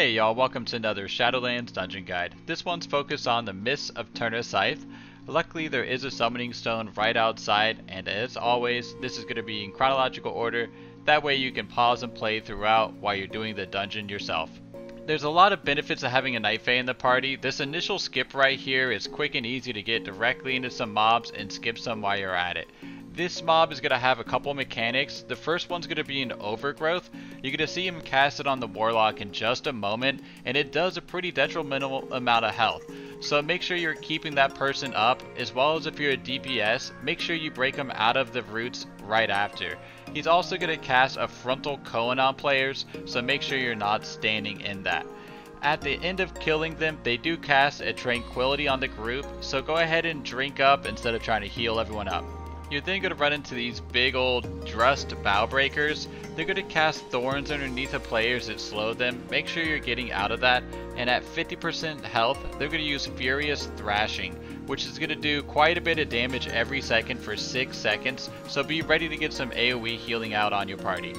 Hey y'all, welcome to another Shadowlands dungeon guide. This one's focused on the Mists of Tirna Scithe. Luckily there is a summoning stone right outside, and as always this is going to be in chronological order. That way you can pause and play throughout while you're doing the dungeon yourself. There's a lot of benefits of having a Nightfae in the party. This initial skip right here is quick and easy to get directly into some mobs and skip some while you're at it. This mob is going to have a couple mechanics. The first one's going to be an overgrowth. You're going to see him cast it on the Warlock in just a moment, and it does a pretty detrimental amount of health. So make sure you're keeping that person up, as well as if you're a DPS, make sure you break them out of the roots right after. He's also going to cast a frontal cone on players, so make sure you're not standing in that. At the end of killing them, they do cast a tranquility on the group, so go ahead and drink up instead of trying to heal everyone up. You're then going to run into these big old Drust Bow Breakers. They're going to cast thorns underneath the players that slow them. Make sure you're getting out of that. And at 50% health, they're going to use Furious Thrashing, which is going to do quite a bit of damage every second for 6 seconds. So be ready to get some AoE healing out on your party.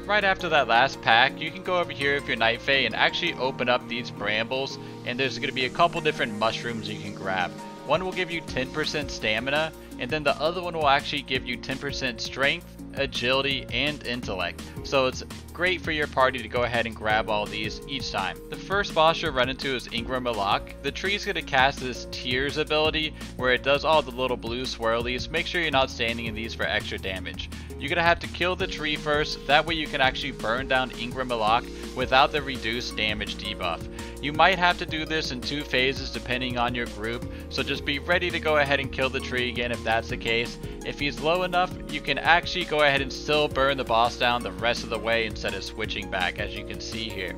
Right after that last pack, you can go over here if you're Nightfae and actually open up these brambles. And there's going to be a couple different mushrooms you can grab. One will give you 10% stamina, and then the other one will actually give you 10% strength, agility, and intellect. So it's great for your party to go ahead and grab all these each time. The first boss you'll run into is Ingra Maloch. The tree's going to cast this Tears ability where it does all the little blue swirlies. Make sure you're not standing in these for extra damage. You're going to have to kill the tree first, that way you can actually burn down Ingra Maloch without the reduced damage debuff. You might have to do this in 2 phases depending on your group, so just be ready to go ahead and kill the tree again if that's the case. If he's low enough, you can actually go ahead and still burn the boss down the rest of the way instead of switching back, as you can see here.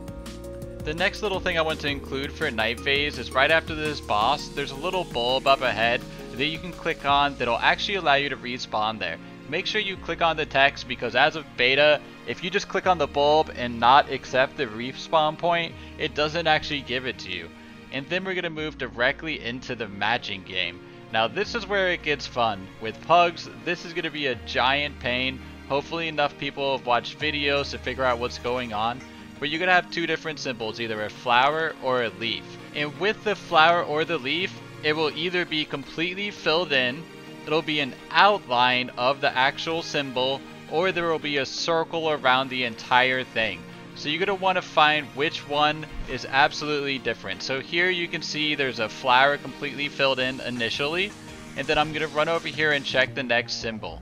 The next little thing I want to include for Nightfae is right after this boss, there's a little bulb up ahead that you can click on that'll actually allow you to respawn there. Make sure you click on the text, because as of beta, if you just click on the bulb and not accept the respawn point, it doesn't actually give it to you. And then we're going to move directly into the matching game. Now this is where it gets fun. With pugs, this is going to be a giant pain. Hopefully enough people have watched videos to figure out what's going on. But you're going to have 2 different symbols, either a flower or a leaf. And with the flower or the leaf, it will either be completely filled in, it'll be an outline of the actual symbol, or there will be a circle around the entire thing. So you're going to want to find which one is absolutely different. So here you can see there's a flower completely filled in initially, and then I'm going to run over here and check the next symbol.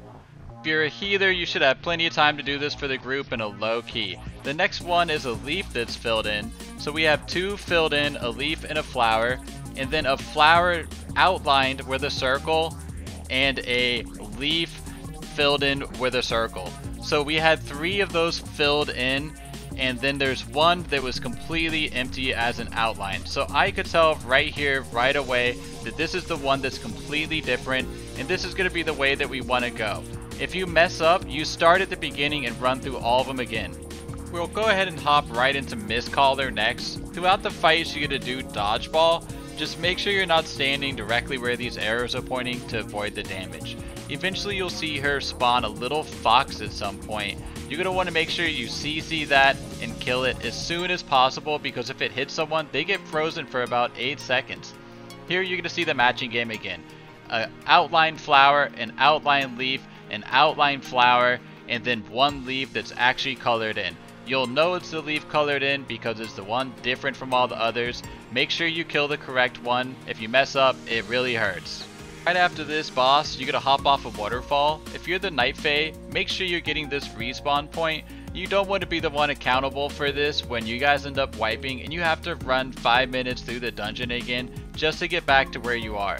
If you're a healer, you should have plenty of time to do this for the group in a low key. The next one is a leaf that's filled in. So we have 2 filled in, a leaf and a flower, and then a flower outlined with a circle, and a leaf filled in with a circle. So we had 3 of those filled in, and then there's one that was completely empty as an outline. So I could tell right here right away that this is the one that's completely different, and this is going to be the way that we want to go. If you mess up, you start at the beginning and run through all of them again. We'll go ahead and hop right into Mistcaller next. Throughout the fights you're going to do dodgeball. Just make sure you're not standing directly where these arrows are pointing to avoid the damage. Eventually you'll see her spawn a little fox at some point. You're going to want to make sure you CC that and kill it as soon as possible, because if it hits someone, they get frozen for about 8 seconds. Here you're going to see the matching game again. An outline flower, an outline leaf, an outline flower, and then one leaf that's actually colored in. You'll know it's the leaf colored in because it's the one different from all the others. Make sure you kill the correct one. If you mess up, it really hurts. Right after this boss, you're going to hop off a waterfall. If you're the Nightfae, make sure you're getting this respawn point. You don't want to be the one accountable for this when you guys end up wiping and you have to run 5 minutes through the dungeon again just to get back to where you are.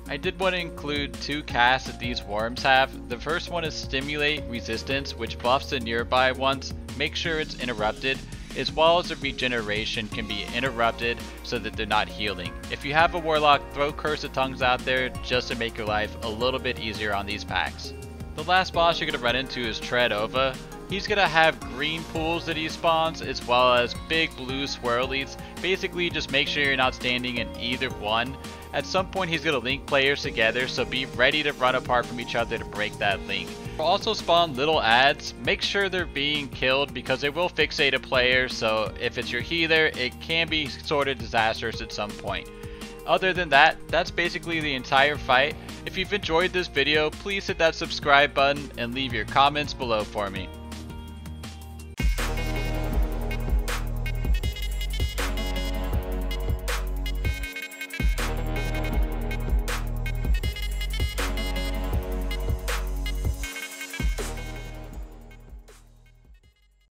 I did want to include 2 casts that these worms have. The first one is Stimulate Resistance, which buffs the nearby ones. Make sure it's interrupted, as well as the regeneration can be interrupted so that they're not healing. If you have a Warlock, throw Curse of Tongues out there just to make your life a little bit easier on these packs. The last boss you're going to run into is Tred'ova. He's going to have green pools that he spawns, as well as big blue swirlies. Basically just make sure you're not standing in either one. At some point he's going to link players together, so be ready to run apart from each other to break that link. will also spawn little ads. Make sure they're being killed because they will fixate a player, so if it's your healer, it can be sort of disastrous at some point. Other than that, that's basically the entire fight. If you've enjoyed this video, please hit that subscribe button and leave your comments below for me.